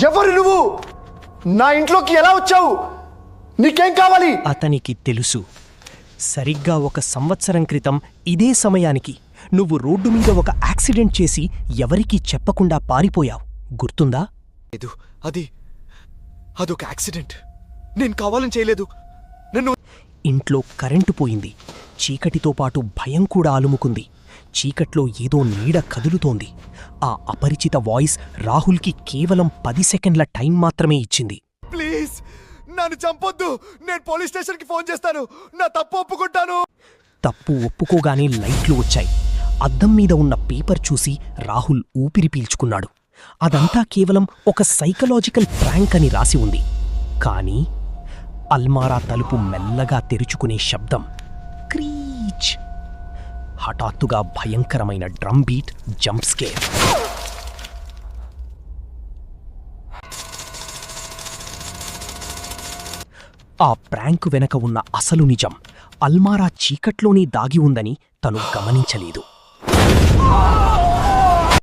ఎవరు నువ్వు? నా ఇంట్లోకి ఎలా వచ్చావు? నీకేం కావాలి? అతనికి తెలుసు. సరిగ్గా 1 సంవత్సరం క్రితం ఇదే సమయానికి నువ్వు రోడ్డు మీద ఒక యాక్సిడెంట్ చేసి ఎవరికీ చెప్పకుండా పారిపోయావు. గుర్తుందా? లేదు, అదొక యాక్సిడెంట్. నేను కావాలని చేయలేదు. నన్ను ఇంట్లో కరెంటు పోయింది. చీకటితో పాటు భయం కూడా అలుముకుంది. చీకట్లో ఏదో నీడ కదులుతోంది. ఆ అపరిచిత వాయిస్ రాహుల్కి కేవలం 10 సెకండ్ల టైం మాత్రమే ఇచ్చింది. ప్లీజ్ నన్ను చంపొద్దు. నేను పోలీస్ స్టేషన్కి ఫోన్ చేస్తాను. నా తప్పు ఒప్పుకుంటాను. తప్పు ఒప్పుకోగానే లైట్లు వచ్చాయి. అద్దం మీద ఉన్న పేపర్ చూసి రాహుల్ ఊపిరి పీల్చుకున్నాడు. అదంతా కేవలం ఒక సైకలాజికల్ ప్రాంక్ అని రాసి ఉంది. కానీ అల్మారా తలుపు మెల్లగా తెరుచుకునే శబ్దం, క్రీచ్. హఠాత్తుగా భయంకరమైన డ్రమ్ బీట్, జంప్ స్కేర్. ఆ ప్రాంక్ వెనక ఉన్న అసలు నిజం అల్మారా చీకట్లోనే దాగి ఉందని తను గమనించలేదు.